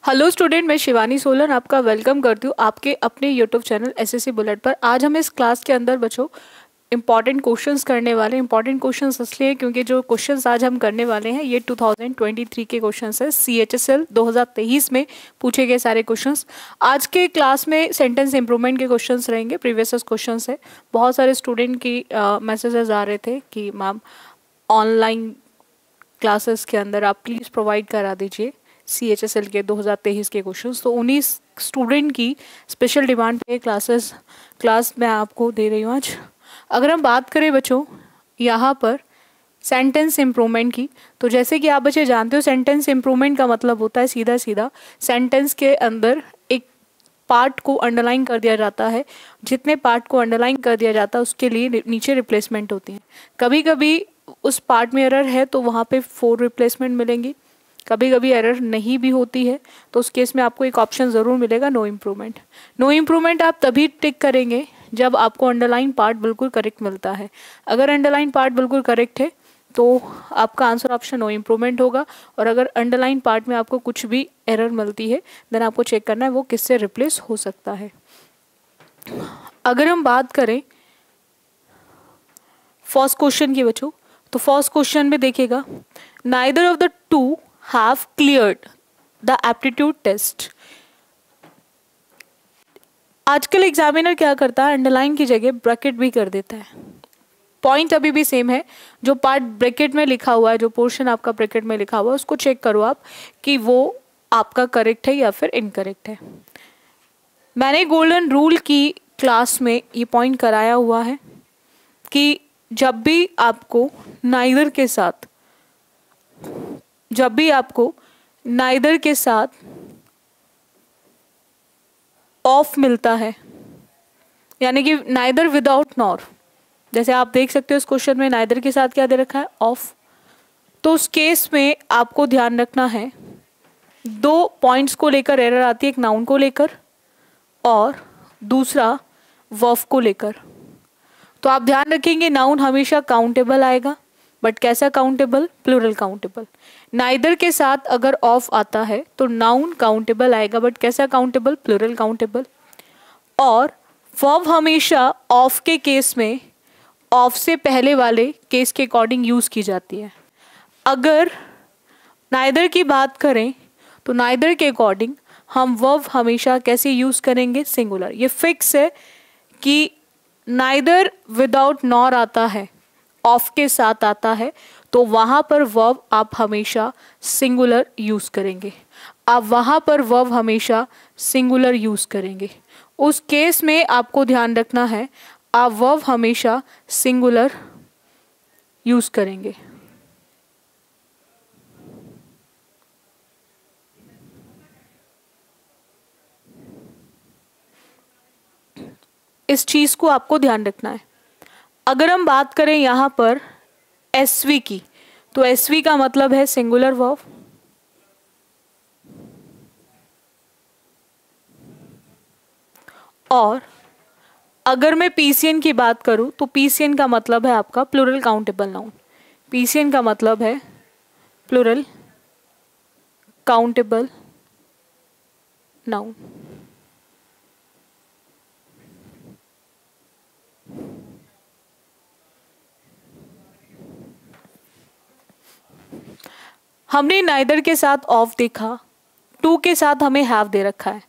Hello student, मैं शिवानी सोलन आपका welcome करती हूँ आपके अपने यूट्यूब चैनल एसएससी बुलेट पर। आज हम इस क्लास के अंदर बच्चों इंपॉर्टेंट क्वेश्चंस करने वाले हैं। इंपॉर्टेंट क्वेश्चंस इसलिए क्योंकि जो क्वेश्चंस आज हम करने वाले हैं ये 2023 के क्वेश्चंस है। CHSL 2023 में पूछे गए सारे क्वेश्चंस। आज के क्लास में सेंटेंस इंप्रूवमेंट के क्वेश्चंस रहेंगे, प्रीवियस क्वेश्चंस है। बहुत सारे स्टूडेंट की मैसेजेस आ रहे थे कि मैम ऑनलाइन क्लासेस के अंदर आप प्लीज़ प्रोवाइड करा दीजिए CHSL के 2023 के क्वेश्चंस। तो उन्हीं स्टूडेंट की स्पेशल डिमांड पे क्लास मैं आपको दे रही हूँ आज। अगर हम बात करें बच्चों यहाँ पर सेंटेंस इम्प्रूवमेंट की, तो जैसे कि आप बच्चे जानते हो सेंटेंस इम्प्रूवमेंट का मतलब होता है सीधा सीधा सेंटेंस के अंदर एक पार्ट को अंडरलाइन कर दिया जाता है। जितने पार्ट को अंडरलाइन कर दिया जाता है उसके लिए नीचे रिप्लेसमेंट होती है। कभी कभी उस पार्ट में एरर है तो वहाँ पे 4 रिप्लेसमेंट मिलेंगी, कभी कभी एरर नहीं भी होती है तो उस केस में आपको एक ऑप्शन ज़रूर मिलेगा नो इम्प्रूवमेंट। नो इम्प्रूवमेंट आप तभी टिक करेंगे जब आपको अंडरलाइन पार्ट बिल्कुल करेक्ट मिलता है। अगर अंडरलाइन पार्ट बिल्कुल करेक्ट है तो आपका आंसर ऑप्शन नो इम्प्रूवमेंट होगा, और अगर अंडरलाइन पार्ट में आपको कुछ भी एरर मिलती है देन आपको चेक करना है वो किससे रिप्लेस हो सकता है। अगर हम बात करें फर्स्ट क्वेश्चन की बच्चों, तो फर्स्ट क्वेश्चन में देखिएगा neither of the to have cleared the aptitude test। आजकल एग्जामिनर क्या करता है, अंडरलाइन की जगह ब्रैकेट भी कर देता है। पॉइंट अभी भी सेम है, जो पार्ट ब्रैकेट में लिखा हुआ है, जो पोर्शन आपका ब्रैकेट में लिखा हुआ है उसको चेक करो आप कि वो आपका करेक्ट है या फिर इनकरेक्ट है। मैंने गोल्डन रूल की क्लास में ये पॉइंट कराया हुआ है कि जब भी आपको नाइदर के साथ ऑफ मिलता है, यानी कि नाइदर विदाउट नॉर, जैसे आप देख सकते हो इस क्वेश्चन में नाइदर के साथ क्या दे रखा है, ऑफ। तो उस केस में आपको ध्यान रखना है 2 पॉइंट्स को लेकर एरर आती है, एक नाउन को लेकर और दूसरा वर्ब को लेकर। तो आप ध्यान रखेंगे नाउन हमेशा काउंटेबल आएगा, बट कैसा काउंटेबल, प्लूरल काउंटेबल। नाइदर के साथ अगर ऑफ आता है तो नाउन काउंटेबल आएगा, बट कैसा काउंटेबल, प्लूरल काउंटेबल। और वर्ब हमेशा ऑफ के केस में ऑफ से पहले वाले केस के अकॉर्डिंग यूज की जाती है। अगर नाइदर की बात करें तो नाइदर के अकॉर्डिंग हम वर्ब हमेशा कैसे यूज करेंगे, सिंगुलर। ये फिक्स है कि नाइदर विदाउट नॉर आता है, ऑफ के साथ आता है, तो वहाँ पर वर्ब आप हमेशा सिंगुलर यूज़ करेंगे। आप वहाँ पर वर्ब हमेशा सिंगुलर यूज़ करेंगे। उस केस में आपको ध्यान रखना है आप वर्ब हमेशा सिंगुलर यूज़ करेंगे। इस चीज़ को आपको ध्यान रखना है। अगर हम बात करें यहाँ पर एसवी की, तो एसवी का मतलब है सिंगुलर वर्ब। और अगर मैं पीसीएन की बात करूँ तो पीसीएन का मतलब है आपका प्लूरल काउंटेबल नाउन। पीसीएन का मतलब है प्लूरल काउंटेबल नाउन। हमने नाइदर के साथ ऑफ देखा, टू के साथ हमें हैव दे रखा है।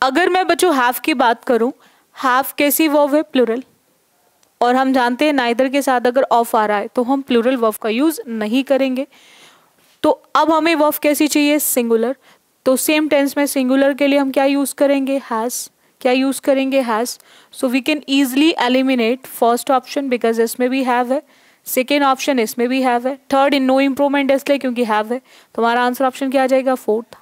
अगर मैं बच्चों हैव की बात करूं, हैव कैसी वर्ब है, प्लूरल। और हम जानते हैं नाइदर के साथ अगर ऑफ आ रहा है तो हम प्लूरल वर्ब का यूज नहीं करेंगे। तो अब हमें वर्ब कैसी चाहिए, सिंगुलर। तो सेम टेंस में सिंगुलर के लिए हम क्या यूज करेंगे, हैज। क्या यूज करेंगे, has. So we can easily eliminate first option because इसमें भी हैव है, सेकेंड ऑप्शन इसमें भी हैव है, थर्ड इन नो इम्प्रूवमेंट इसलिए क्योंकि हैव है। तो हमारा आंसर ऑप्शन क्या आ जाएगा, फोर्थ।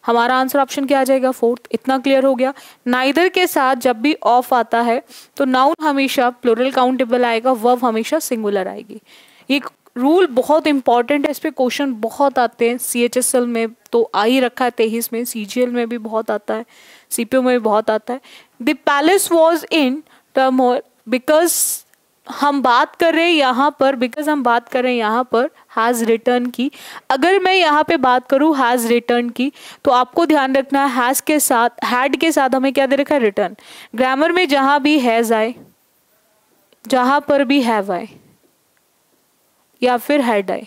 हमारा आंसर ऑप्शन क्या आ जाएगा, फोर्थ। इतना क्लियर हो गया। नाइदर के साथ जब भी ऑफ आता है तो नाउन हमेशा प्लूरल काउंटेबल आएगा, वर्ब हमेशा सिंगुलर आएगी। ये रूल बहुत इंपॉर्टेंट है, इस पे क्वेश्चन बहुत आते हैं। CHSL में तो आ ही रखा है 23 में, CGL में भी बहुत आता है, CPO में भी बहुत आता है। The palace was in turmoil because हम बात कर रहे हैं यहाँ पर, बिकॉज हम बात कर रहे हैं यहाँ पर हैज़ रिटर्न की। अगर मैं यहाँ पे बात करूँ हैज़ रिटर्न की, तो आपको ध्यान रखना है हैज़ के साथ, हैड के साथ हमें क्या दे रखा है, रिटर्न। ग्रामर में जहाँ भी हैज़ आए, जहाँ पर भी हैव आए या फिर हैड आए,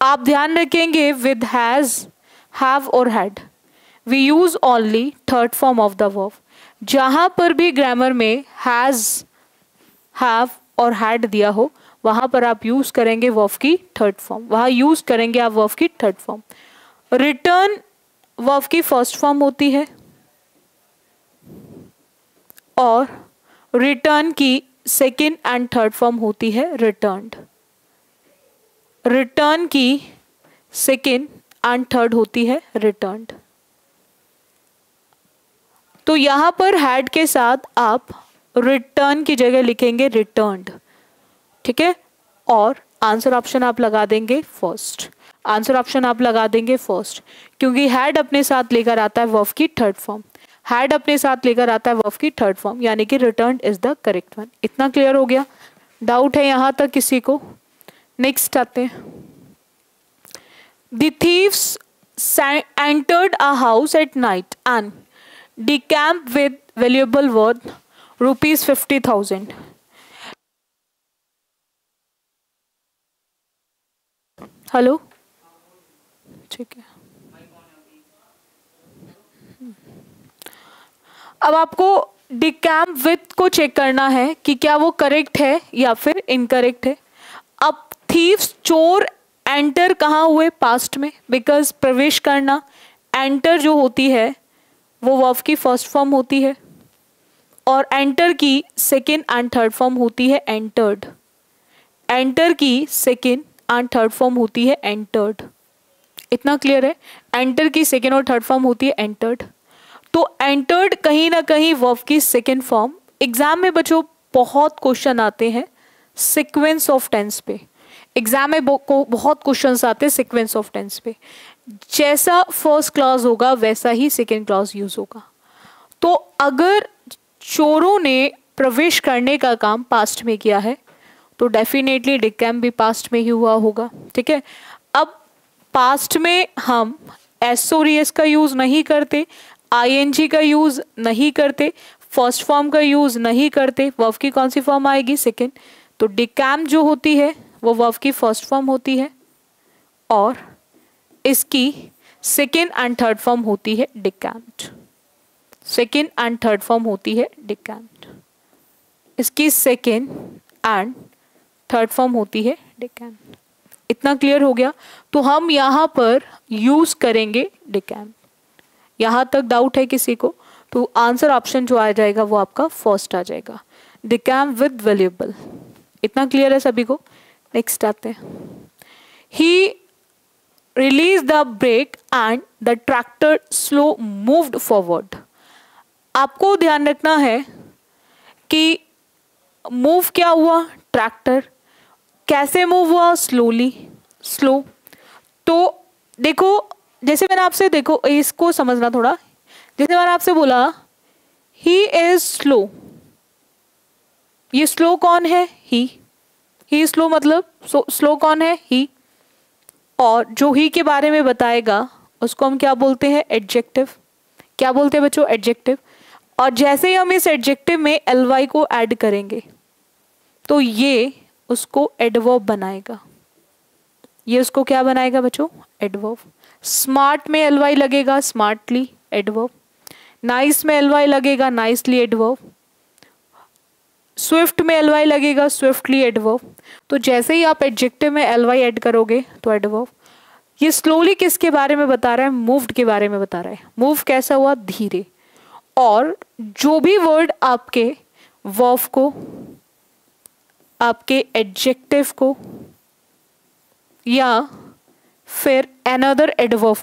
आप ध्यान रखेंगे विद हैज़, हैव और had we use only third form of the verb. जहां पर भी ग्रामर में हैज़, हैव और हैड दिया हो, वहां पर आप यूज करेंगे वर्ब की थर्ड फॉर्म, वहां यूज करेंगे आप वर्ब की थर्ड फॉर्म। रिटर्न वर्ब की फर्स्ट फॉर्म होती है और रिटर्न की सेकेंड एंड थर्ड फॉर्म होती है रिटर्न्ड। रिटर्न की सेकेंड एंड थर्ड होती है रिटर्न्ड। तो यहां पर हैड के साथ आप रिटर्न की जगह लिखेंगे रिटर्न्ड, ठीक है। और आंसर ऑप्शन आप लगा देंगे फर्स्ट, आंसर ऑप्शन आप लगा देंगे फर्स्ट, क्योंकि हैड अपने साथ लेकर आता है वर्ब की थर्ड फॉर्म, हैड अपने साथ लेकर आता है वर्ब की थर्ड फॉर्म, यानी कि returned is the correct one. इतना क्लियर हो गया? डाउट है यहां तक किसी को? नेक्स्ट आते हैं। The thieves entered a house at night and decamped with valuable worth ₹50,000. Hello, ठीक है। अब आपको डिकैम्प विथ को चेक करना है कि क्या वो करेक्ट है या फिर इनकरेक्ट है। अब थीव्स, चोर एंटर कहाँ हुए? पास्ट में, बिकॉज प्रवेश करना, एंटर जो होती है वो वर्ब की फर्स्ट फॉर्म होती है और एंटर की सेकेंड एंड थर्ड फॉर्म होती है एंटर्ड। एंटर की सेकेंड एंड थर्ड फॉर्म होती है एंटर्ड। इतना क्लियर है? एंटर की सेकेंड और थर्ड फॉर्म होती है एंटर्ड। तो एंटर्ड कहीं ना कहीं वर्ब की सेकेंड फॉर्म। एग्जाम में बच्चों बहुत क्वेश्चन आते हैं सीक्वेंस ऑफ टेंस पे, एग्जाम में बहुत क्वेश्चंस आते हैं सीक्वेंस ऑफ टेंस पे। जैसा फर्स्ट क्लॉज होगा वैसा ही सेकेंड क्लॉज यूज होगा। तो अगर चोरों ने प्रवेश करने का काम पास्ट में किया है तो डेफिनेटली डिकैम्प भी पास्ट में ही हुआ होगा, ठीक है। अब पास्ट में हम एस और एस का यूज नहीं करते, आईएनजी का यूज नहीं करते, फर्स्ट फॉर्म का यूज नहीं करते। वर्ब की कौन सी फॉर्म आएगी? सेकेंड। तो डिकैम्प जो होती है वो वर्ब की फर्स्ट फॉर्म होती है और इसकी सेकेंड एंड थर्ड फॉर्म होती है डिकैम्प्ड। सेकेंड एंड थर्ड फॉर्म होती है डिकैम्प्ड, इसकी सेकेंड एंड थर्ड फॉर्म होती है डिकैम्प्ड। इतना क्लियर हो गया? तो हम यहाँ पर यूज करेंगे डिकैम्प। यहाँ तक डाउट है किसी को? तो आंसर ऑप्शन जो आ जाएगा वो आपका फर्स्ट आ जाएगा, डिकैम्प विद वैल्यूएबल। इतना क्लियर है सभी को? नेक्स्ट आते हैं। He release the brake and the tractor slow moved forward. आपको ध्यान रखना है कि मूव क्या हुआ? ट्रैक्टर। कैसे मूव हुआ? Slowly, slow. तो देखो, जैसे मैंने आपसे, देखो इसको समझना थोड़ा, जैसे मैंने आपसे बोला ही इज स्लो, ये स्लो कौन है? ही स्लो मतलब स्लो कौन है? ही। और जो ही के बारे में बताएगा उसको हम क्या बोलते हैं? एडजेक्टिव। क्या बोलते हैं बच्चों? एडजेक्टिव। और जैसे ही हम इस एडजेक्टिव में एलवाई को ऐड करेंगे तो ये उसको एडवर्ब बनाएगा। ये उसको क्या बनाएगा बच्चों? एडवर्ब। स्मार्ट में एलवाई लगेगा, स्मार्टली, एडवर्ब। नाइस में एलवाई लगेगा, नाइसली, एडवर्ब। स्विफ्ट में एलवाई लगेगा, स्विफ्टली, एडवर्ब। तो जैसे ही आप एडजेक्टिव में एलवाई ऐड करोगे तो एडवर्ब। ये स्लोली किसके बारे में बता रहा है? मूव्ड के बारे में बता रहा है। मूव कैसा हुआ? धीरे। और जो भी वर्ड आपके वर्ब को, आपके एडजेक्टिव को या फिर अनदर एडवर्ब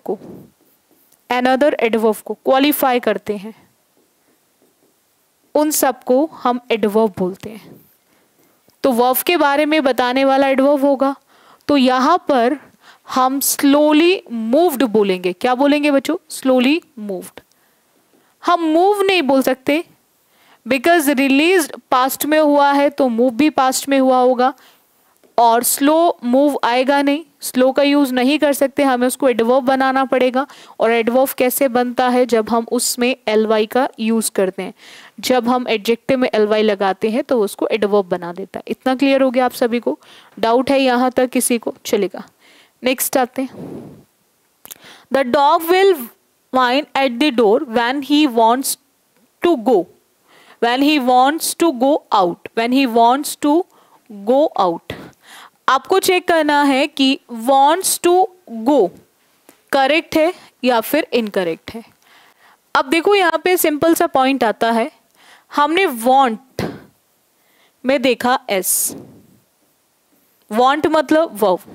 को क्वालिफाई करते हैं उन सबको हम एडवर्ब बोलते हैं। तो वर्ब के बारे में बताने वाला एडवर्ब होगा। तो यहां पर हम स्लोली मूव्ड बोलेंगे। क्या बोलेंगे बच्चों? Slowly moved. हम मूव नहीं बोल सकते बिकॉज रिलीज पास्ट में हुआ है तो मूव भी पास्ट में हुआ होगा, और स्लो मूव आएगा नहीं, स्लो का यूज़ नहीं कर सकते, हमें उसको एडवर्ब बनाना पड़ेगा। और एडवर्ब कैसे बनता है? जब हम उसमें ly का यूज़ करते हैं, जब हम एडजेक्टिव में ly लगाते हैं तो उसको एडवर्ब बना देता है। इतना क्लियर हो गया आप सभी को? डाउट है यहाँ तक किसी को? चलेगा, नेक्स्ट आते हैं। The dog will whine at the door when he wants to go, when he wants to go out, when he wants to go out। आपको चेक करना है कि wants to go करेक्ट है या फिर इनकरेक्ट है। अब देखो यहाँ पे सिंपल सा पॉइंट आता है, हमने want में देखा s, want मतलब verb,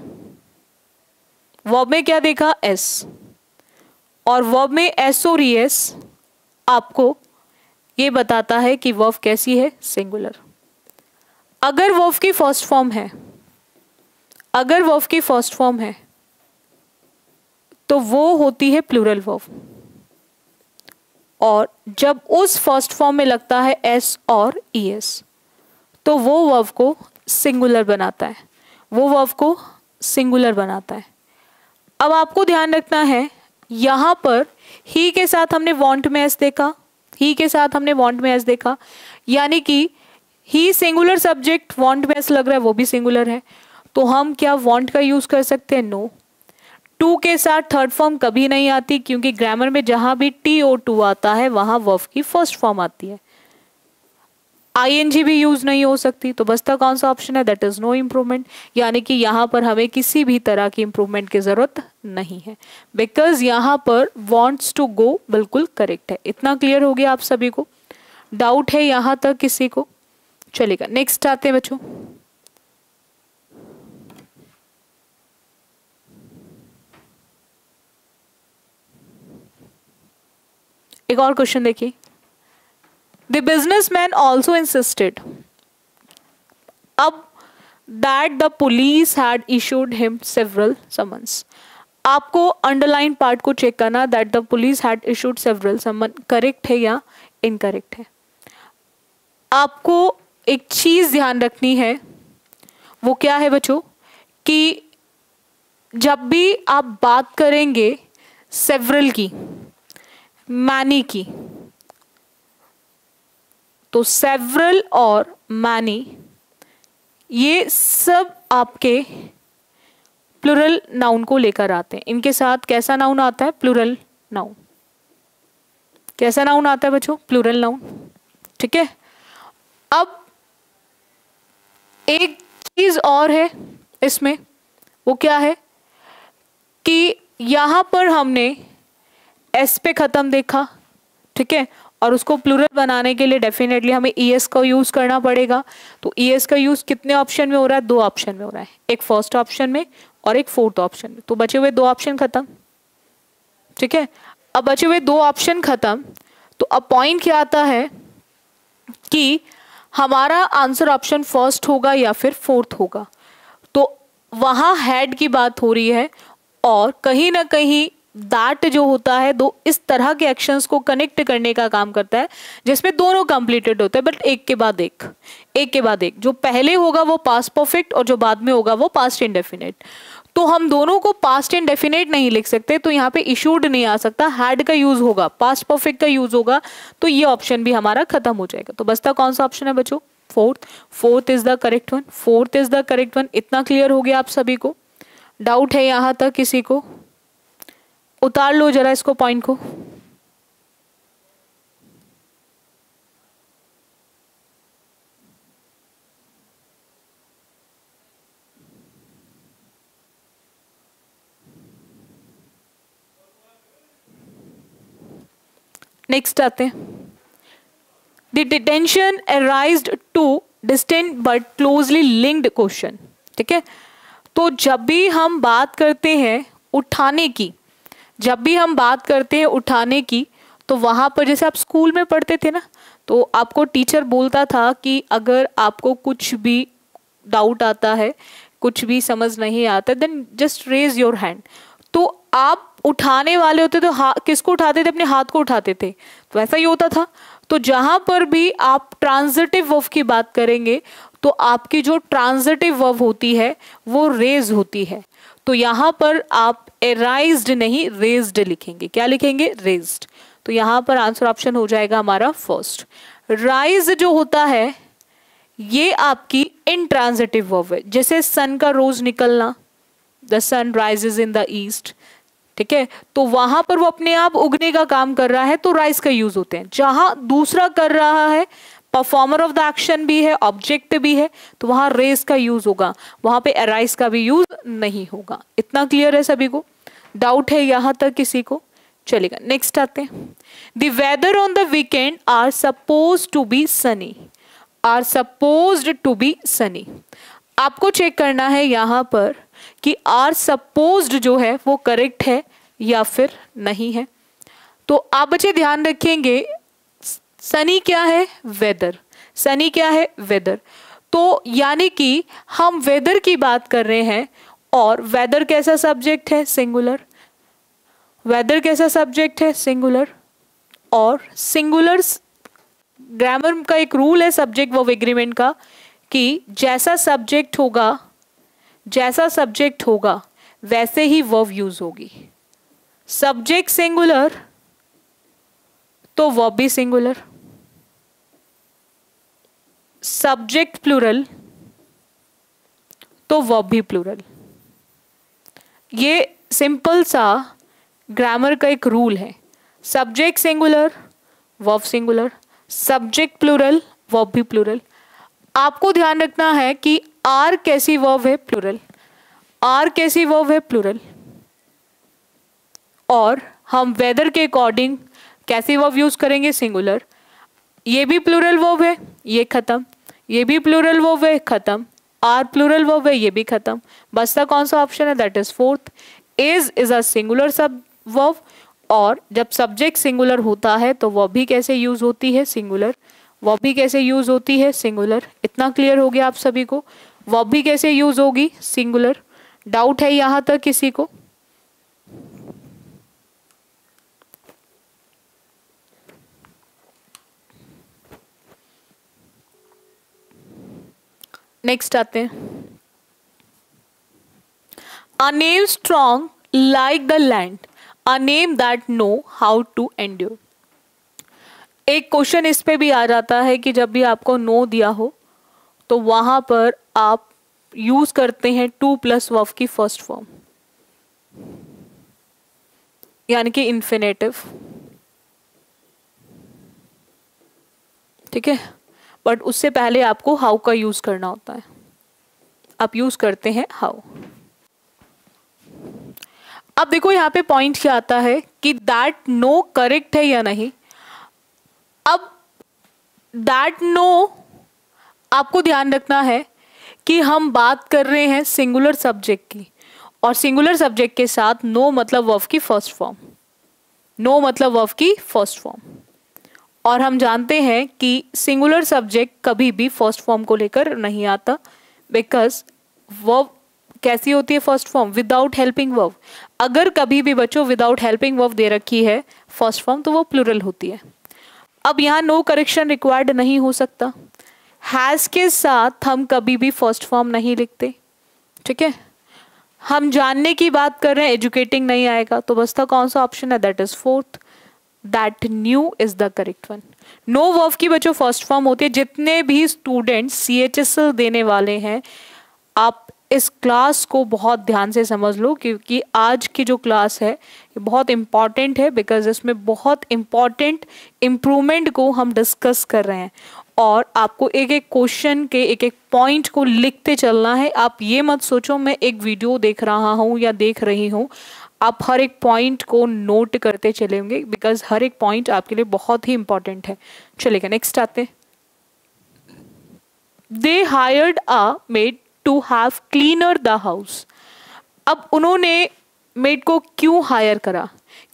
verb में क्या देखा? s, और वर्ब में एस और ईएस आपको ये बताता है कि वर्ब कैसी है? सिंगुलर। अगर वर्ब की फर्स्ट फॉर्म है, अगर वर्ब की फर्स्ट फॉर्म है तो वो होती है प्लूरल वर्ब, और जब उस फर्स्ट फॉर्म में लगता है एस और ईएस तो वो वर्ब को सिंगुलर बनाता है, वो वर्ब को सिंगुलर बनाता है। अब आपको ध्यान रखना है, यहाँ पर ही के साथ हमने वांट में एस देखा, ही के साथ हमने वांट में एस देखा, यानी कि ही सिंगुलर सब्जेक्ट, वांट में एस लग रहा है वो भी सिंगुलर है, तो हम क्या वांट का यूज कर सकते हैं? नो। टू के साथ थर्ड फॉर्म कभी नहीं आती, क्योंकि ग्रामर में जहां भी टी और टू आता है वहां वर्ब की फर्स्ट फॉर्म आती है। आईएनजी भी यूज नहीं हो सकती, तो बचता कौन सा ऑप्शन है? दैट इज नो इम्प्रूवमेंट, यानी कि यहाँ पर हमें किसी भी तरह की इम्प्रूवमेंट की जरूरत नहीं है, बिकॉज यहाँ पर वॉन्ट्स टू गो बिल्कुल करेक्ट है। इतना क्लियर हो गया आप सभी को? डाउट है यहाँ तक किसी को? चलेगा, नेक्स्ट आते हैं बच्चों। एक और क्वेश्चन देखिए। The businessman also insisted अब that the police had issued him several summons। आपको अंडरलाइन पार्ट को चेक करना, that the police had issued several summons correct है या इनकरेक्ट है। आपको एक चीज ध्यान रखनी है, वो क्या है बच्चों? कि जब भी आप बात करेंगे सेवरल की, मैनी की, तो सेवरल और मैनी ये सब आपके प्लूरल नाउन को लेकर आते हैं। इनके साथ कैसा नाउन आता है? Plural noun. कैसा नाउन आता है बच्चों? Plural noun. ठीक है, अब एक चीज और है इसमें, वो क्या है कि यहां पर हमने एस पे खत्म देखा, ठीक है, और उसको प्लूरल बनाने के लिए डेफिनेटली हमें ईएस का यूज करना पड़ेगा। तो ईएस का यूज कितने ऑप्शन में हो रहा है? 2 ऑप्शन में हो रहा है, एक फर्स्ट ऑप्शन में और एक फोर्थ ऑप्शन में। तो बचे हुए 2 ऑप्शन खत्म, ठीक है। अब बचे हुए 2 ऑप्शन खत्म, तो अब पॉइंट क्या आता है कि हमारा आंसर ऑप्शन फर्स्ट होगा या फिर फोर्थ होगा। तो वहां हेड की बात हो रही है, और कहीं ना कहीं दैट जो होता है दो इस तरह के एक्शंस को कनेक्ट करने का काम करता है, जिसमें दोनों कंप्लीटेड होते हैं, बट एक के बाद एक, एक के बाद एक। जो पहले होगा वो पास्ट परफेक्ट और जो बाद में होगा वो पास्ट इंडेफिनिट। तो हम दोनों को पास्ट इंडेफिनिट नहीं लिख सकते, तो यहाँ पे इशूड नहीं आ सकता, हैड का यूज होगा, पास्ट परफेक्ट का यूज होगा, तो ये ऑप्शन भी हमारा खत्म हो जाएगा। तो बचता कौन सा ऑप्शन है बच्चों? Fourth. Fourth is the correct one, fourth is the correct one. इतना क्लियर हो गया आप सभी को? डाउट है यहाँ तक किसी को? उतार लो जरा इसको, पॉइंट को। नेक्स्ट आते हैं। The detention arised two distinct but closely linked question. ठीक है, तो जब भी हम बात करते हैं उठाने की, जब भी हम बात करते हैं उठाने की, तो वहाँ पर जैसे आप स्कूल में पढ़ते थे ना, तो आपको टीचर बोलता था कि अगर आपको कुछ भी डाउट आता है, कुछ भी समझ नहीं आता, then just raise your hand. तो आप उठाने वाले होते तो किसको उठाते थे? अपने हाथ को उठाते थे। तो ऐसा ही होता था। तो जहां पर भी आप ट्रांजिटिव वर्ब की बात करेंगे तो आपकी जो ट्रांजिटिव वर्ब होती है वो रेज होती है। तो यहां पर आप एराइज्ड नहीं रेज्ड लिखेंगे। क्या लिखेंगे? रेज्ड। तो यहां पर आंसर ऑप्शन हो जाएगा हमारा फर्स्ट। राइज जो होता है ये आपकी इंट्रांजिटिव वर्ब है, जैसे सन का रोज निकलना, the sun rises in the east, ठीक है, तो वहां पर वो अपने आप उगने का काम कर रहा है तो राइज का यूज होते हैं। जहां दूसरा कर रहा है, परफॉर्मर ऑफ द एक्शन भी है, ऑब्जेक्ट भी है, तो वहां रेज का यूज होगा, वहां पे अराइज का भी यूज नहीं होगा। इतना क्लियर है सभी को? डाउट है यहां तक किसी को? चलेगा, नेक्स्ट आते हैं। The weather on the weekend are suppose to be sunny, are supposed to be sunny. आपको चेक करना है यहां पर कि आर सपोज्ड जो है वो करेक्ट है या फिर नहीं है। तो आप बच्चे ध्यान रखेंगे, सनी क्या है? वेदर। सनी क्या है? वेदर। तो यानी कि हम वेदर की बात कर रहे हैं और वेदर कैसा सब्जेक्ट है? सिंगुलर। वेदर कैसा सब्जेक्ट है? सिंगुलर। और सिंगुलर ग्रामर का एक रूल है सब्जेक्ट वर्ब एग्रीमेंट का कि जैसा सब्जेक्ट होगा वैसे ही वर्ब यूज होगी। सब्जेक्ट सिंगुलर तो वर्ब भी सिंगुलर, सब्जेक्ट प्लूरल तो वर्ब भी प्लूरल। ये सिंपल सा ग्रामर का एक रूल है। Subject singular verb singular, subject plural verb भी प्लूरल। आपको ध्यान रखना है कि आर कैसी वर्ब है? प्लूरल। आर कैसी वर्ब है? प्लूरल। और हम वेदर के अकॉर्डिंग कैसी वर्ब यूज करेंगे? सिंगुलर। ये भी प्लूरल वर्ब है, ये खत्म। ये भी प्लूरल वर्ब है, खत्म। आर प्लूरल वर्ब है, ये भी खत्म। बचता कौन सा ऑप्शन है? That is fourth. Is a singular सब वर्ब, और जब सब्जेक्ट सिंगुलर होता है तो वर्ब भी कैसे यूज होती है? सिंगुलर। वर्ब भी कैसे यूज होती है? सिंगुलर। इतना क्लियर हो गया आप सभी को? वर्ब भी कैसे यूज होगी? सिंगुलर। डाउट है यहां तक किसी को? नेक्स्ट आते हैं। A name strong like the land, a name that know how to endure। एक क्वेश्चन इस पे भी आ जाता है कि जब भी आपको नो दिया हो तो वहां पर आप यूज करते हैं टू प्लस वर्ब की फर्स्ट फॉर्म, यानी कि इन्फिनेटिव, ठीक है। बट उससे पहले आपको हाउ का यूज करना होता है। आप यूज करते हैं हाउ। अब देखो यहाँ पे पॉइंट क्या आता है कि दैट नो करेक्ट है या नहीं। अब दैट नो आपको ध्यान रखना है कि हम बात कर रहे हैं सिंगुलर सब्जेक्ट की, और सिंगुलर सब्जेक्ट के साथ नो मतलब वर्ब की फर्स्ट फॉर्म, नो मतलब वर्ब की फर्स्ट फॉर्म। और हम जानते हैं कि सिंगुलर सब्जेक्ट कभी भी फर्स्ट फॉर्म को लेकर नहीं आता, बिकॉज वर्ब कैसी होती है first form? Without helping verb. अगर कभी भी बच्चों विदाउट हेल्पिंग वर्ब दे रखी है फर्स्ट फॉर्म तो वो प्लूरल होती है। अब यहाँ नो करेक्शन रिक्वायर्ड नहीं हो सकता। हैज के साथ हम कभी भी फर्स्ट फॉर्म नहीं लिखते, ठीक है। हम जानने की बात कर रहे हैं, एजुकेटिंग नहीं आएगा, तो बस था कौन सा ऑप्शन है? That is fourth, that new is the correct one. No verb की बच्चों फर्स्ट फॉर्म होती है। जितने भी स्टूडेंट CHSL देने वाले हैं, आप इस क्लास को बहुत ध्यान से समझ लो, क्योंकि आज की जो क्लास है ये बहुत इम्पॉर्टेंट है, बिकॉज इसमें बहुत इम्पॉर्टेंट इम्प्रूवमेंट को हम डिस्कस कर रहे हैं, और आपको एक एक क्वेश्चन के एक एक पॉइंट को लिखते चलना है। आप ये मत सोचो मैं एक वीडियो देख रहा हूँ या देख रही हूँ, आप हर एक पॉइंट को नोट करते चलेंगे, बिकॉज हर एक पॉइंट आपके लिए बहुत ही इंपॉर्टेंट है। चलेगा, नेक्स्ट आते हैं। They hired a maid to have cleaner the house. अब उन्होंने मेड को क्यों हायर करा?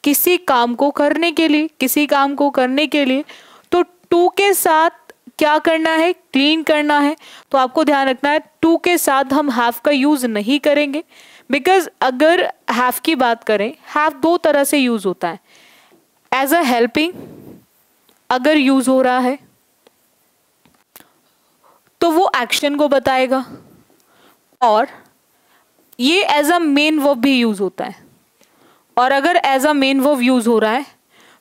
किसी काम को करने के लिए, किसी काम को करने के लिए। तो टू के साथ क्या करना है? क्लीन करना है। तो आपको ध्यान रखना है टू के साथ हम हैव का यूज नहीं करेंगे, बिकॉज अगर हैव की बात करें, हैव दो तरह से यूज होता है, एज अ हेल्पिंग, अगर यूज हो रहा है तो वो एक्शन को बताएगा, और ये एज अ मेन वर्ब भी यूज होता है। और अगर as a main verb use हो रहा है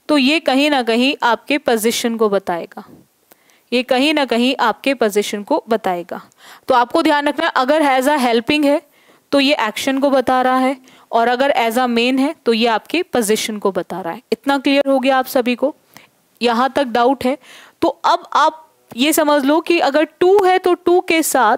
तो ये कहीं ना कहीं आपके पोजीशन को बताएगा, ये कहीं ना कहीं आपके पोजीशन को बताएगा। तो आपको ध्यान रखना, अगर एज अ हेल्पिंग है तो ये एक्शन को बता रहा है, और अगर एज अ मेन है तो ये आपके पोजीशन को बता रहा है। इतना क्लियर हो गया आप सभी को? यहाँ तक डाउट है? तो अब आप ये समझ लो कि अगर टू है तो टू के साथ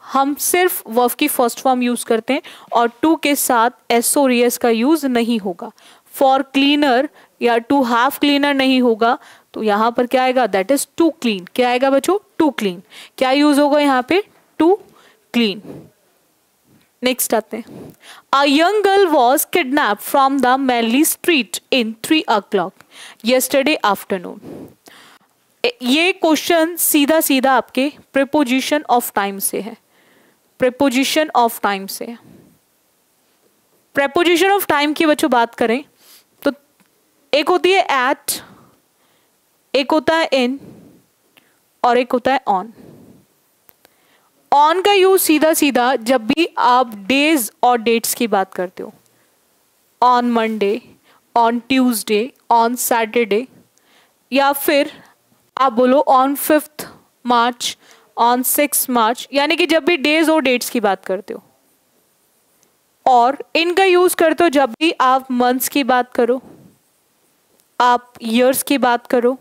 हम सिर्फ वर्ब की फर्स्ट फॉर्म यूज करते हैं, और टू के साथ एस और एस का यूज नहीं होगा। फॉर क्लीनर या टू हैव क्लीनर नहीं होगा, तो यहाँ पर क्या आएगा? That is to clean. क्या आएगा बच्चों? To clean. क्या यूज होगा यहाँ पे? To clean. नेक्स्ट आते हैं। A young girl was kidnap from the manly street in 3 o'clock yesterday afternoon. ये क्वेश्चन सीधा सीधा आपके प्रीपोजिशन ऑफ टाइम से है, प्रीपोजिशन ऑफ टाइम से। प्रीपोजिशन ऑफ टाइम की बच्चों बात करें तो एक होती है एट, एक होता है इन, और एक होता है ऑन। ऑन का यूज सीधा सीधा जब भी आप डेज और डेट्स की बात करते हो, on Monday, on Tuesday, on Saturday, या फिर आप बोलो ऑन 5th मार्च, ऑन 6 मार्च, यानी कि जब भी डेज और डेट्स की बात करते हो। और इनका यूज करते हो जब भी आप मंथ्स की बात करो, आप ईयर्स की बात करो,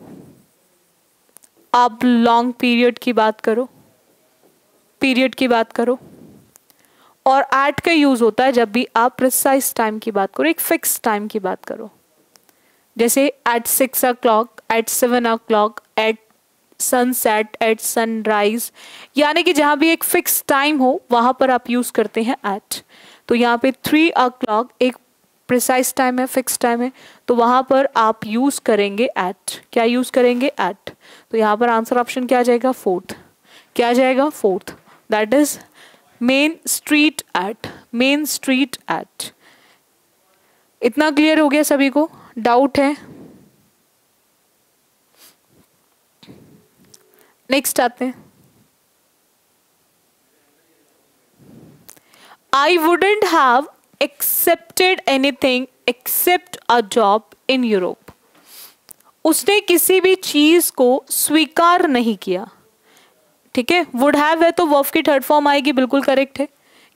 आप लॉन्ग पीरियड की बात करो, पीरियड की बात करो। और एट का यूज होता है जब भी आप प्रिसाइज टाइम की बात करो, एक फिक्स टाइम की बात करो, जैसे at 6 o'clock, at 7 o'clock, at sunset, at sunrise, यानी कि जहां भी एक फिक्स टाइम हो वहां पर आप यूज करते हैं एट। तो यहाँ पे 3 o'clock एक प्रिसाइज टाइम है, फिक्स टाइम है, तो वहां पर आप यूज करेंगे एट। क्या यूज करेंगे? एट। तो यहाँ पर आंसर ऑप्शन क्या आ जाएगा? फोर्थ। क्या आ जाएगा? Fourth. That is main street at, main street at. इतना क्लियर हो गया सभी को? डाउट है? नेक्स्ट आते हैं। I wouldn't have accepted anything except a job in Europe. उसने किसी भी चीज को स्वीकार नहीं किया। ठीक है, वुड हैव है तो वर्ब की थर्ड फॉर्म आएगी, बिल्कुल करेक्ट है,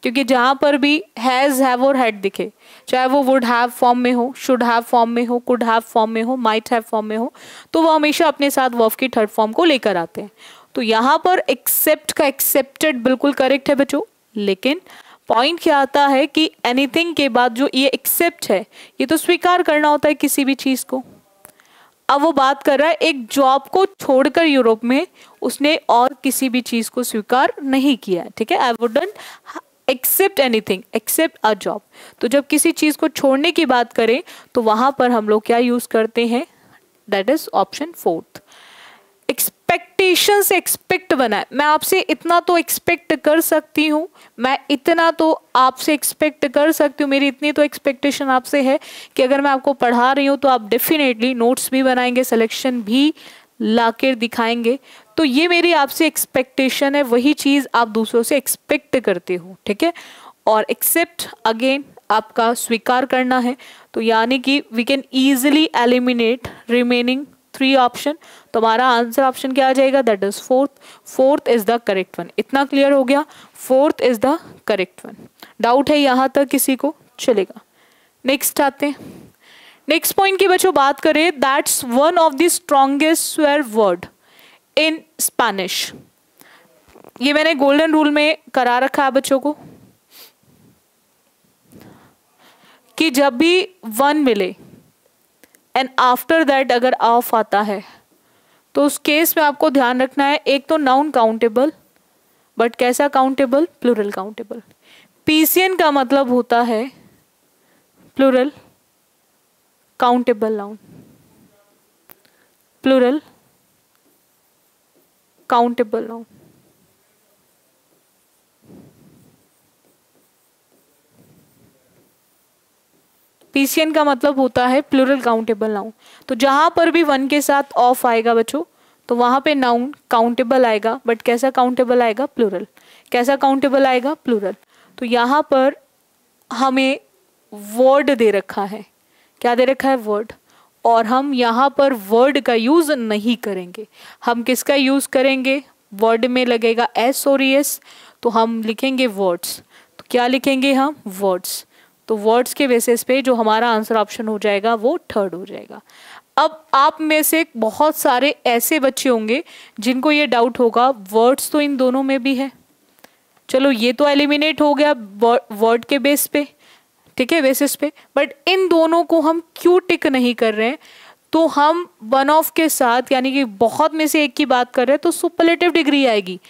क्योंकि जहां पर भी हैज, हैव और हैड दिखे, चाहे वो वुड हैव फॉर्म में हो, शुड हैव फॉर्म में हो, कुड हैव फॉर्म में हो, माइट हैव फॉर्म में हो, तो वो हमेशा अपने साथ वर्ब की थर्ड फॉर्म को लेकर आते हैं। तो यहाँ पर एक्सेप्ट का एक्सेप्टेड बिल्कुल करेक्ट है बच्चों, लेकिन पॉइंट क्या आता है कि एनीथिंग के बाद जो ये एक्सेप्ट है, ये तो स्वीकार करना होता है किसी भी चीज को। अब वो बात कर रहा है एक जॉब को छोड़कर यूरोप में उसने और किसी भी चीज को स्वीकार नहीं किया है। ठीक है, I wouldn't accept anything except a job. तो जब किसी चीज को छोड़ने की बात करें तो वहां पर हम लोग क्या यूज करते हैं? That is option fourth. Expectation से एक्सपेक्ट बना है, मैं आपसे इतना तो एक्सपेक्ट कर सकती हूँ, मैं इतना तो आपसे एक्सपेक्ट कर सकती हूँ, मेरी इतनी तो एक्सपेक्टेशन आपसे है कि अगर मैं आपको पढ़ा रही हूँ तो आप डेफिनेटली नोट्स भी बनाएंगे, सिलेक्शन भी लाकर दिखाएंगे। तो ये मेरी आपसे एक्सपेक्टेशन है, वही चीज़ आप दूसरों से एक्सपेक्ट करते हो। ठीक है, और एक्सेप्ट अगेन आपका स्वीकार करना है, तो यानी कि we can easily eliminate remaining 3 option. तो हमारा आंसर ऑप्शन क्या आ जाएगा? That is fourth. Fourth is the correct one. इतना क्लियर हो गया? Fourth is the correct one. Doubt है यहाँ तक किसी को? चलेगा, नेक्स्ट आते हैं। नेक्स्ट पॉइंट की बच्चों बात करें, that's one of the strongest swear word in Spanish. ये मैंने गोल्डन रूल में करा रखा है बच्चों को कि जब भी वन मिले एंड आफ्टर दैट अगर ऑफ आता है तो उस केस में आपको ध्यान रखना है, एक तो नाउन काउंटेबल, बट कैसा काउंटेबल? Plural countable. पीसीएन का मतलब होता है plural countable noun, plural countable noun. PCN का मतलब होता है प्लूरल काउंटेबल नाउन। तो जहाँ पर भी वन के साथ ऑफ आएगा बच्चों, तो वहाँ पे नाउन काउंटेबल आएगा, बट कैसा काउंटेबल आएगा? प्लूरल। कैसा काउंटेबल आएगा? प्लूरल। तो यहाँ पर हमें वर्ड दे रखा है, क्या दे रखा है? वर्ड। और हम यहाँ पर वर्ड का यूज नहीं करेंगे, हम किसका यूज करेंगे? वर्ड में लगेगा एस और एस, तो हम लिखेंगे वर्ड्स। तो क्या लिखेंगे हम? वर्ड्स। तो वर्ड्स के बेसिस पे जो हमारा आंसर ऑप्शन हो जाएगा वो थर्ड हो जाएगा। अब आप में से बहुत सारे ऐसे बच्चे होंगे जिनको ये डाउट होगा वर्ड्स तो इन दोनों में भी है, चलो ये तो एलिमिनेट हो गया वर्ड के बेस पे, ठीक है, बेसिस पे, बट इन दोनों को हम क्यों टिक नहीं कर रहे हैं? तो हम वन ऑफ के साथ यानी कि बहुत में से एक की बात कर रहे हैं तो सुपरलेटिव डिग्री आएगी,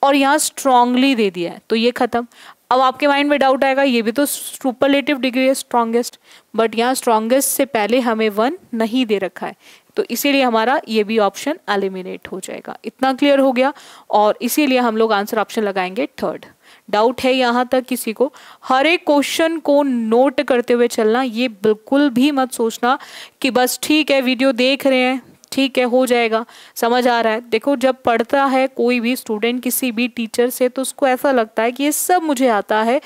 और यहाँ स्ट्रांगली दे दिया है तो ये खत्म। अब आपके माइंड में डाउट आएगा ये भी तो सुपरलेटिव डिग्री है स्ट्रांगेस्ट, बट यहाँ स्ट्रांगेस्ट से पहले हमें वन नहीं दे रखा है, तो इसीलिए हमारा ये भी ऑप्शन एलिमिनेट हो जाएगा। इतना क्लियर हो गया, और इसीलिए हम लोग आंसर ऑप्शन लगाएंगे थर्ड। डाउट है यहाँ तक किसी को? हर एक क्वेश्चन को नोट करते हुए चलना, ये बिल्कुल भी मत सोचना कि बस ठीक है वीडियो देख रहे हैं, ठीक है हो जाएगा, समझ आ रहा है। देखो जब पढ़ता है कोई भी स्टूडेंट किसी भी टीचर से तो उसको ऐसा लगता है कि ये सब मुझे आता है,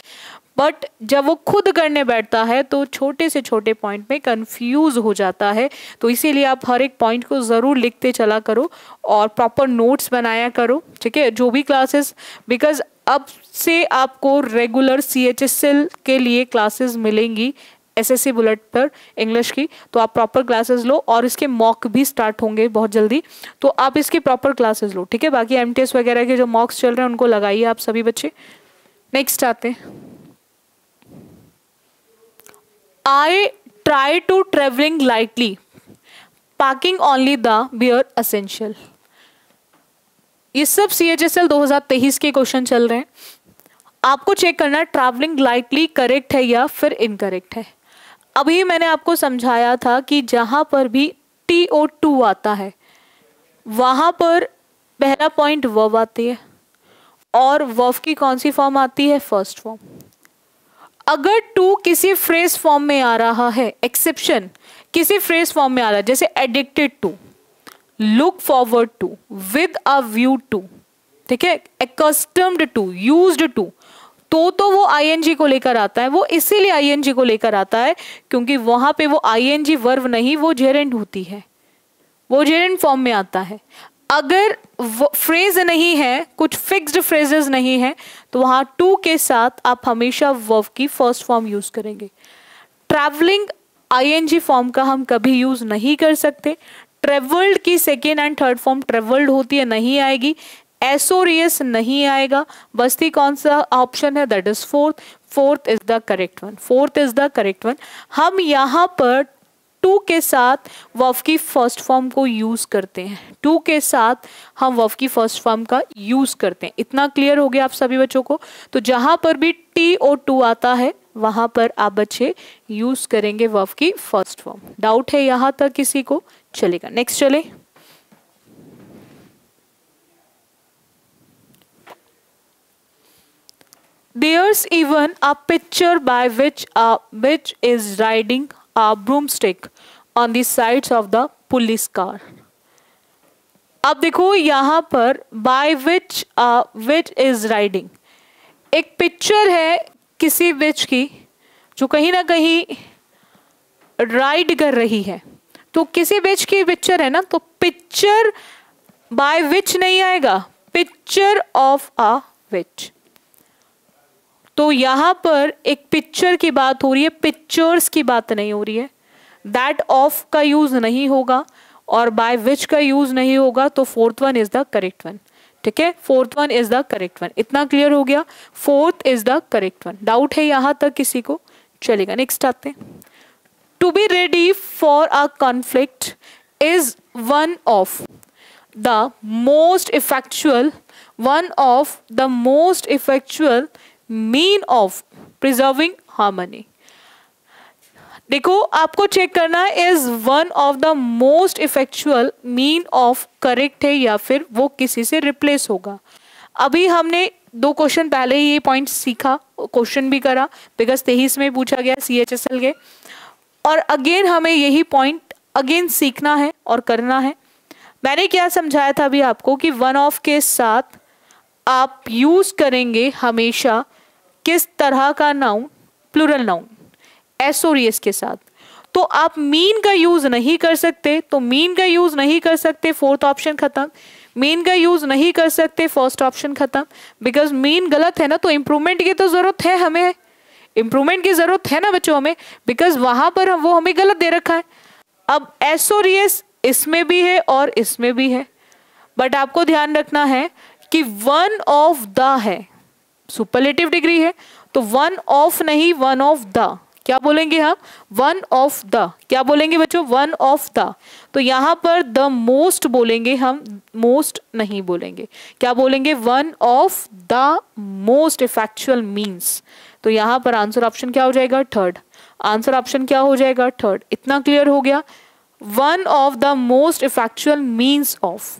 बट जब वो खुद करने बैठता है तो छोटे से छोटे पॉइंट में कंफ्यूज हो जाता है। तो इसीलिए आप हर एक पॉइंट को ज़रूर लिखते चला करो और प्रॉपर नोट्स बनाया करो, ठीक है, जो भी क्लासेस, बिकॉज अब से आपको रेगुलर CHSL के लिए क्लासेस मिलेंगी SSC बुलेट पर इंग्लिश की, तो आप प्रॉपर क्लासेस लो, और इसके मॉक भी स्टार्ट होंगे बहुत जल्दी, तो आप इसकी प्रॉपर क्लासेस लो, ठीक है। बाकी MTS वगैरह के जो मॉक्स चल रहे हैं उनको लगाइए आप सभी बच्चे। नेक्स्ट आते हैं, I try to traveling lightly, packing only the bare essential। ये सब CHSL 2023 के क्वेश्चन चल रहे हैं, आपको चेक करना है ट्रैवलिंग लाइटली करेक्ट है या फिर इनकरेक्ट है। अभी मैंने आपको समझाया था कि जहां पर भी TO2 आता है वहां पर पहला पॉइंट वर्ब आती है, और वर्ब की कौन सी फॉर्म आती है? First form. अगर टू किसी फ्रेज फॉर्म में आ रहा है, एक्सेप्शन किसी फ्रेज फॉर्म में आ रहा है, जैसे addicted to, look forward to, with a view to, ठीक है, एक्स्टम्ड टू, यूज्ड टू, तो वो ING को लेकर आता है। वो इसीलिए ING को लेकर आता है क्योंकि वहां पे वो ING वर्ब नहीं, वो जेरेंड होती है, वो जेरेंड फॉर्म में आता है। अगर फ्रेज नहीं है, कुछ फिक्स्ड फ्रेजेस नहीं है, तो वहां टू के साथ आप हमेशा वर्ब की फर्स्ट फॉर्म यूज करेंगे। ट्रैवलिंग ING फॉर्म का हम कभी यूज नहीं कर सकते। ट्रेवल्ड की second and third form travelled होती है, नहीं आएगी। SOS नहीं आएगा। बस्ती कौन सा ऑप्शन है? That is fourth. Fourth is the correct one, fourth is the correct one. हम यहाँ पर टू के साथ वर्ब की फर्स्ट फॉर्म को यूज करते हैं, टू के साथ हम वर्ब की फर्स्ट फॉर्म का यूज करते हैं। इतना क्लियर हो गया आप सभी बच्चों को? तो जहां पर भी TO2 आता है वहां पर आप बच्चे यूज करेंगे वर्ब की फर्स्ट फॉर्म। डाउट है यहां तक किसी को? चलेगा, नेक्स्ट चले। There's even a picture by which is riding a broomstick on the sides of the police car। अब देखो यहाँ पर by which is riding, एक पिक्चर है किसी विच की जो कहीं ना कहीं राइड कर रही है। तो किसी विच की पिक्चर है ना, तो पिक्चर बाय विच नहीं आएगा, पिक्चर ऑफ अ विच। तो यहां पर एक पिक्चर की बात हो रही है, पिक्चर्स की बात नहीं हो रही है। दैट ऑफ का यूज नहीं होगा और बाय विच का यूज नहीं होगा, तो fourth one is the correct one. ठीक है, fourth one is the correct one. इतना क्लियर हो गया? Fourth is the correct one. Doubt है यहां तक किसी को? चलेगा, नेक्स्ट आते हैं। To be ready for a conflict is one of the most effectual mean of preserving harmony. देखो आपको चेक करना है, is one of the most effectual mean of correct है या फिर वो किसी से रिप्लेस होगा। अभी हमने 2 क्वेश्चन पहले ही ये पॉइंट सीखा, क्वेश्चन भी करा, बिकॉज 23 में पूछा गया CHSL के। और अगेन हमें यही पॉइंट अगेन सीखना है और करना है। मैंने क्या समझाया था अभी आपको कि वन ऑफ के साथ आप यूज करेंगे हमेशा किस तरह का नाउन, प्लूरल नाउन, एस और एस के साथ। तो आप मीन का यूज नहीं कर सकते, तो मीन का यूज नहीं कर सकते, फोर्थ ऑप्शन खत्म। मीन का यूज नहीं कर सकते, फर्स्ट ऑप्शन खत्म, बिकॉज मीन गलत है ना, तो इंप्रूवमेंट की तो जरूरत है, हमें इंप्रूवमेंट की जरूरत है ना बच्चों हमें, बिकॉज वहां पर वो हमें गलत दे रखा है। अब एस और एस इसमें भी है और इसमें भी है, बट आपको ध्यान रखना है कि वन ऑफ द है, सुपरलेटिव डिग्री है, तो वन ऑफ नहीं, वन ऑफ द। क्या बोलेंगे हम? One of the. क्या बोलेंगे बच्चों? One of the. तो यहां पर द मोस्ट बोलेंगे हम, मोस्ट नहीं बोलेंगे। क्या बोलेंगे? One of the most effectual means. तो यहां पर आंसर ऑप्शन क्या हो जाएगा? थर्ड। आंसर ऑप्शन क्या हो जाएगा? थर्ड। इतना क्लियर हो गया? One of the most effectual means of.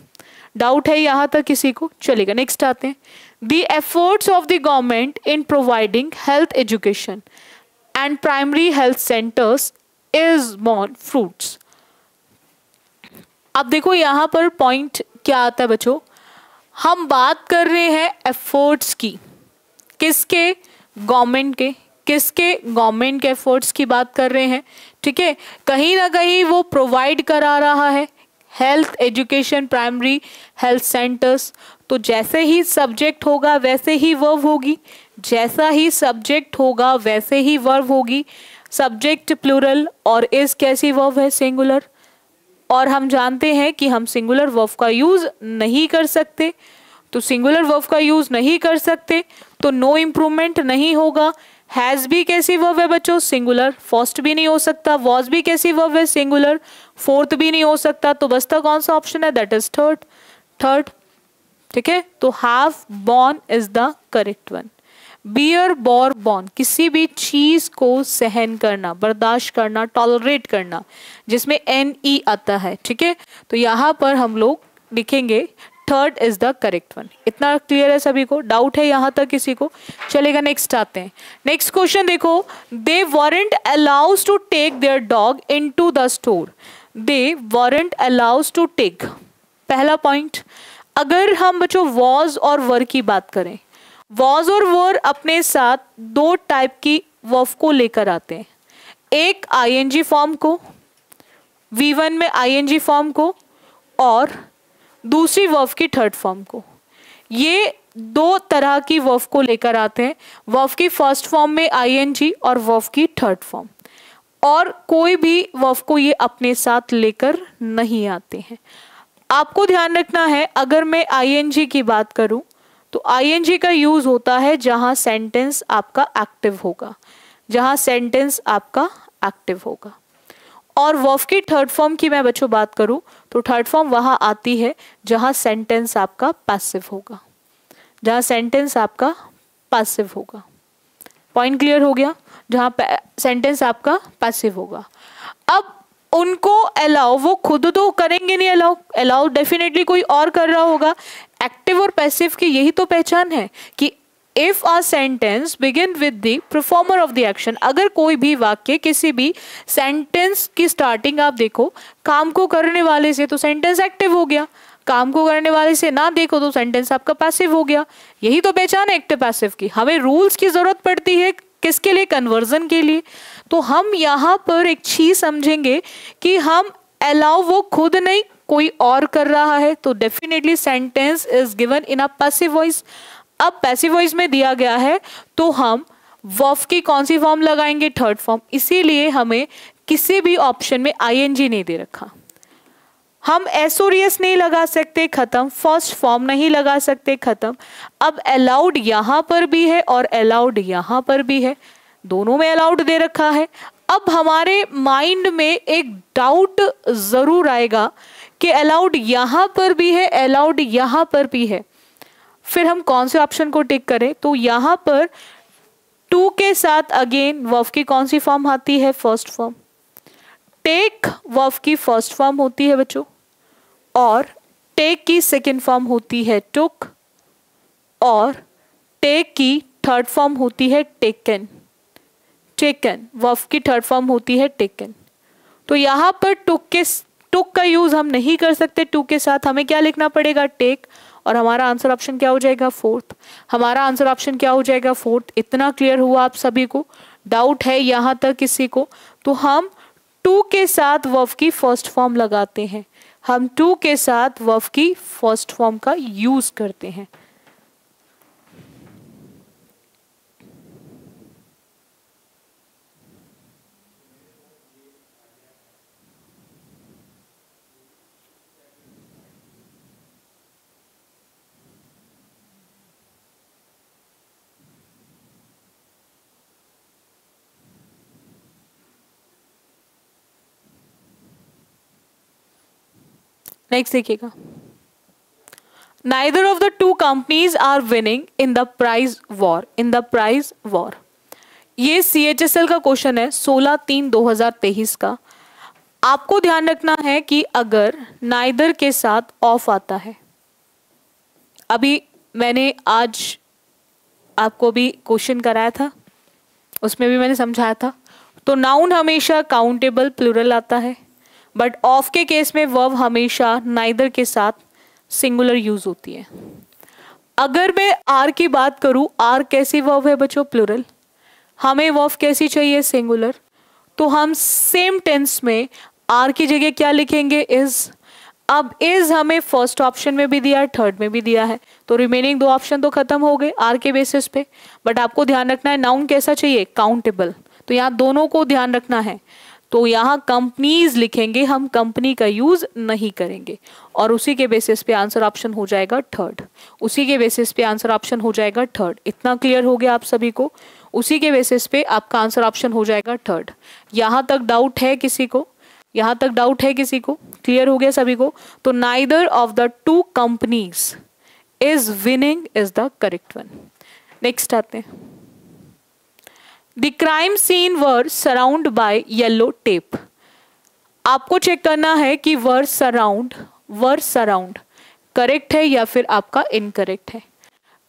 Doubt है यहां तक किसी को? चलेगा, नेक्स्ट आते हैं। The efforts of the government in providing health education and primary health centres is born fruits. अब देखो यहां पर पॉइंट क्या आता है बच्चों, हम बात कर रहे हैं एफर्ट्स की, किसके? गवर्नमेंट के। किसके? गवर्नमेंट के एफर्ट्स की बात कर रहे हैं, ठीक है। कहीं ना कहीं वो प्रोवाइड करा रहा है health education, primary health centres. तो जैसे ही सब्जेक्ट होगा वैसे ही वर्ब होगी, जैसा ही सब्जेक्ट होगा वैसे ही वर्ब होगी। सब्जेक्ट प्लूरल और इज कैसी वर्ब है? सिंगुलर। और हम जानते हैं कि हम सिंगुलर वर्ब का यूज नहीं कर सकते, तो सिंगुलर वर्ब का यूज नहीं कर सकते तो नो इम्प्रूवमेंट नहीं होगा। हैज भी कैसी वर्ब है बच्चों? सिंगुलर। फर्स्ट भी नहीं हो सकता। वॉज भी कैसी वर्ब है? सिंगुलर। फोर्थ भी नहीं हो सकता। तो बचता कौन सा ऑप्शन है? That is third. थर्ड, ठीक है। तो have born is the correct one. Bear, bore, born, किसी भी चीज को सहन करना, बर्दाश्त करना, टॉलरेट करना, जिसमें एन ई आता है, ठीक है। तो यहाँ पर हम लोग लिखेंगे third is the correct one. इतना क्लियर है सभी को? डाउट है यहाँ तक किसी को? चलेगा, नेक्स्ट आते हैं। नेक्स्ट क्वेश्चन देखो, they weren't allows to take their dog in to the store. They weren't allows to take, पहला पॉइंट। अगर हम बच्चों वॉज और वर की बात करें, वॉज और वर अपने साथ दो टाइप की वर्ब को लेकर आते हैं। एक आईएनजी फॉर्म को, V1 में आईएनजी फॉर्म को, और दूसरी वर्ब की थर्ड फॉर्म को। ये दो तरह की वर्ब को लेकर आते हैं, वर्ब की फर्स्ट फॉर्म में आईएनजी और वर्ब की थर्ड फॉर्म। और कोई भी वर्ब को ये अपने साथ लेकर नहीं आते हैं। आपको ध्यान रखना है, अगर मैं आईएनजी की बात करूं तो आईएनजी का यूज होता है जहां सेंटेंस आपका एक्टिव होगा, जहां सेंटेंस आपका एक्टिव होगा। और वर्ब की थर्ड फॉर्म की मैं बच्चों बात करूं तो थर्ड फॉर्म वहां आती है जहां सेंटेंस आपका पैसिव होगा, जहां सेंटेंस आपका पैसिव होगा। पॉइंट क्लियर हो गया? जहां सेंटेंस आपका पैसिव होगा। अब उनको अलाउ, वो खुद तो करेंगे नहीं अलाउ, अलाउ डेफिनेटली कोई और कर रहा होगा। एक्टिव और पैसिव की यही तो पहचान है कि if a sentence begin with the performer of the action, अगर कोई भी वाक्य किसी भी सेंटेंस की स्टार्टिंग आप देखो काम को करने वाले से, तो सेंटेंस एक्टिव हो गया। काम को करने वाले से ना देखो तो सेंटेंस आपका पैसिव हो गया। यही तो पहचान है एक्टिव पैसिव की। हमें रूल्स की जरूरत पड़ती है किसके लिए? कन्वर्जन के लिए। तो हम यहाँ पर एक चीज समझेंगे कि हम अलाउ वो खुद नहीं कोई और कर रहा है, तो definitely sentence is given in a passive voice. अब पैसिव वॉइस में दिया गया है तो हम वर्ब की कौन सी फॉर्म लगाएंगे? Third form. इसीलिए हमें किसी भी ऑप्शन में आईएनजी नहीं दे रखा। हम एस और एस नहीं लगा सकते, खत्म। फर्स्ट फॉर्म नहीं लगा सकते, खत्म। अब अलाउड यहां पर भी है और अलाउड यहां पर भी है, दोनों में अलाउड दे रखा है। अब हमारे माइंड में एक डाउट जरूर आएगा कि अलाउड यहां पर भी है, अलाउड यहां पर भी है, फिर हम कौन से ऑप्शन को टिक करें? तो यहां पर टू के साथ अगेन वर्ब की कौन सी फॉर्म आती है? First form. टेक वर्ब की फर्स्ट फॉर्म होती है बच्चों, और टेक की सेकेंड फॉर्म होती है टुक, और टेक की थर्ड फॉर्म होती है टेकन। टेकन वर्ब की थर्ड फॉर्म होती है टेकन। तो यहाँ पर टुक का यूज हम नहीं कर सकते टू के साथ, हमें क्या लिखना पड़ेगा, टेक, और हमारा आंसर ऑप्शन क्या हो जाएगा, फोर्थ। हमारा आंसर ऑप्शन क्या हो जाएगा, फोर्थ। इतना क्लियर हुआ आप सभी को? डाउट है यहाँ तक किसी को? तो हम टू के साथ वर्ब की फर्स्ट फॉर्म लगाते हैं, हम टू के साथ वर्ब की फर्स्ट फॉर्म का यूज करते हैं। नेक्स्ट देखिएगा, neither of the two companies are winning in the prize war, in the prize war. ये CHSL का क्वेश्चन है 16/3/2023 का। आपको ध्यान रखना है कि अगर नाइदर के साथ ऑफ आता है, अभी मैंने आज आपको भी क्वेश्चन कराया था, उसमें भी मैंने समझाया था, तो नाउन हमेशा काउंटेबल प्लूरल आता है, बट ऑफ के केस में वर्ब हमेशा नाइदर के साथ सिंगुलर यूज होती है। अगर मैं आर की बात करूं, आर कैसी वर्ब है बच्चों, प्लूरल। हमें वर्ब कैसी चाहिए, सिंगुलर। तो हम सेम टेंस में आर की जगह क्या लिखेंगे, इज। अब इज हमें फर्स्ट ऑप्शन में भी दिया है, थर्ड में भी दिया है, तो रिमेनिंग दो ऑप्शन तो खत्म हो गए आर के बेसिस पे। बट आपको ध्यान रखना है नाउन कैसा चाहिए, काउंटेबल, तो यहाँ दोनों को ध्यान रखना है। तो यहाँ कंपनीज लिखेंगे, हम कंपनी का यूज नहीं करेंगे, और उसी के बेसिस पे आंसर ऑप्शन हो जाएगा थर्ड। उसी के बेसिस पे आंसर ऑप्शन हो जाएगा थर्ड। इतना क्लियर हो गया आप सभी को? उसी के बेसिस पे आपका आंसर ऑप्शन हो जाएगा थर्ड। यहाँ तक डाउट है किसी को? यहाँ तक डाउट है किसी को? क्लियर हो गया सभी को? तो neither of the two companies is winning is the correct one. Next आते हैं, the crime scene were surround by yellow tape. आपको चेक करना है कि वर सराउंड करेक्ट है या फिर आपका इनकरेक्ट है।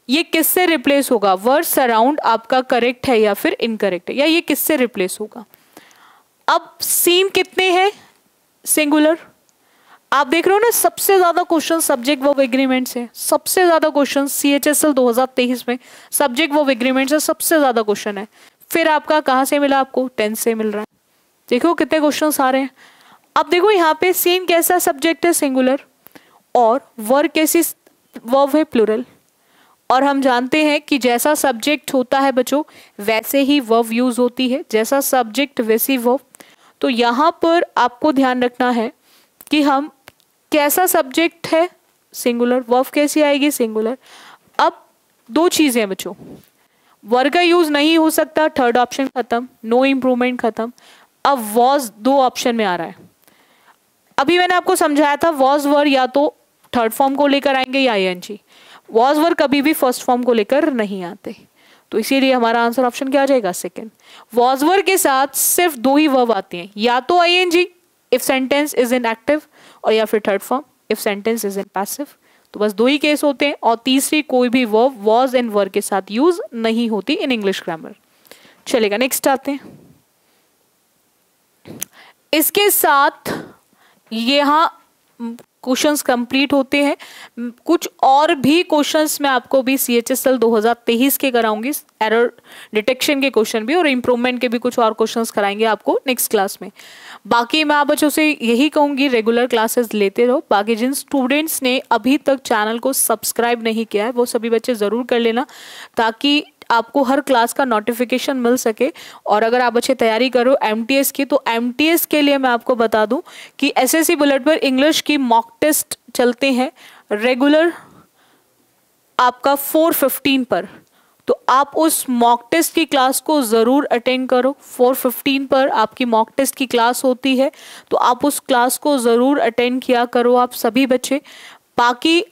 ये किससे रिप्लेस होगा, वर सराउंड आपका करेक्ट है या फिर इनकरेक्ट है, या ये किससे रिप्लेस होगा? अब सीन कितने हैं, सिंगुलर। आप देख रहे हो ना, सबसे ज्यादा क्वेश्चन सब्जेक्ट वर्ब एग्रीमेंट से, सबसे ज्यादा क्वेश्चन CHSL 2023 में सब्जेक्ट वर्ब एग्रीमेंट से सबसे ज्यादा क्वेश्चन है। फिर आपका कहाँ से मिला, आपको टेंस से मिल रहा है। देखो कितने क्वेश्चंस आ रहे हैं। अब देखो यहाँ पे सीन कैसा सब्जेक्ट है, सिंगुलर, और वर कैसी वर्ब है, प्लूरल। और हम जानते हैं कि जैसा सब्जेक्ट होता है बच्चों वैसे ही वर्ब यूज होती है, जैसा सब्जेक्ट वैसी वर्ब। तो यहाँ पर आपको ध्यान रखना है कि हम कैसा सब्जेक्ट है, सिंगुलर, वर्ब कैसी आएगी, सिंगुलर। अब दो चीजें बच्चों, वर्ब का यूज नहीं हो सकता, थर्ड ऑप्शन खत्म, नो इम्प्रूवमेंट खत्म। अब वॉज दो ऑप्शन में आ रहा है। अभी मैंने आपको समझाया था वॉज वर या तो थर्ड फॉर्म को लेकर आएंगे या ING। वॉज वर कभी भी फर्स्ट फॉर्म को लेकर नहीं आते, तो इसीलिए हमारा आंसर ऑप्शन क्या आ जाएगा, सेकंड। वॉज वर के साथ सिर्फ दो ही वर्ब आती हैं, या तो ING if sentence is in active, और या फिर third form if sentence is in passive. तो बस दो ही केस होते हैं, और तीसरी कोई भी वर्ब वॉज एंड वर के साथ यूज नहीं होती इन इंग्लिश ग्रामर। चलेगा, नेक्स्ट आते हैं। इसके साथ यहाँ क्वेश्चंस कंप्लीट होते हैं। कुछ और भी क्वेश्चंस मैं आपको भी CHSL 2023 के कराऊंगी, एरर डिटेक्शन के क्वेश्चन भी, और इम्प्रूवमेंट के भी कुछ और क्वेश्चंस कराएंगे आपको नेक्स्ट क्लास में। बाकी मैं आप बच्चों से यही कहूंगी, रेगुलर क्लासेस लेते रहो। बाकी जिन स्टूडेंट्स ने अभी तक चैनल को सब्सक्राइब नहीं किया है वो सभी बच्चे ज़रूर कर लेना, ताकि आपको हर क्लास का नोटिफिकेशन मिल सके। और अगर आप अच्छे तैयारी करो MTS की, तो MTS के लिए मैं आपको बता दूं कि SSC बुलेट पर इंग्लिश की मॉक टेस्ट चलते हैं रेगुलर आपका 4:15 पर। तो आप उस मॉक टेस्ट की क्लास को ज़रूर अटेंड करो। 4:15 पर आपकी मॉक टेस्ट की क्लास होती है, तो आप उस क्लास को ज़रूर अटेंड किया करो आप सभी बच्चे। बाकी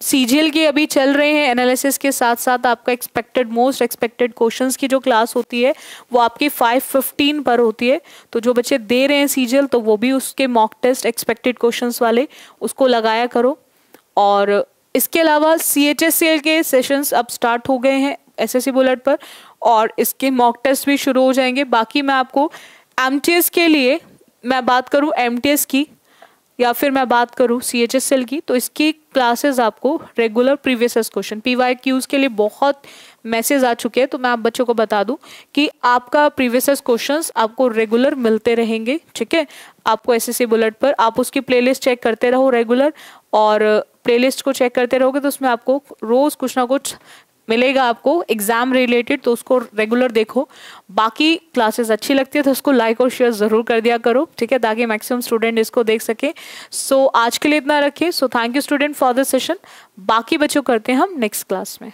CGL के अभी चल रहे हैं एनालिसिस के साथ साथ आपका एक्सपेक्टेड मोस्ट एक्सपेक्टेड क्वेश्चंस की जो क्लास होती है वो आपकी 5:15 पर होती है। तो जो बच्चे दे रहे हैं CGL तो वो भी उसके मॉक टेस्ट एक्सपेक्टेड क्वेश्चंस वाले उसको लगाया करो। और इसके अलावा CHSL के सेशंस अब स्टार्ट हो गए हैं SSC बुलेट पर, और इसके मॉक टेस्ट भी शुरू हो जाएंगे। बाकी मैं आपको MTS के लिए मैं बात करूँ MTS की या फिर मैं बात करूँ CHSL की, तो इसकी क्लासेस आपको regular previous year question PYQs के लिए बहुत मैसेज आ चुके हैं, तो मैं आप बच्चों को बता दूं कि आपका प्रीवियस ईयर क्वेश्चंस आपको रेगुलर मिलते रहेंगे, ठीक है। आपको SSC बुलेट पर आप उसकी प्लेलिस्ट चेक करते रहो रेगुलर, और प्लेलिस्ट को चेक करते रहोगे तो उसमें आपको रोज कुछ ना कुछ मिलेगा आपको एग्जाम रिलेटेड, तो उसको रेगुलर देखो। बाकी क्लासेस अच्छी लगती है तो उसको लाइक और शेयर जरूर कर दिया करो, ठीक है, ताकि मैक्सिमम स्टूडेंट इसको देख सके। सो आज के लिए इतना रखिए। So thank you student for this session. बाकी बच्चों करते हैं हम नेक्स्ट क्लास में।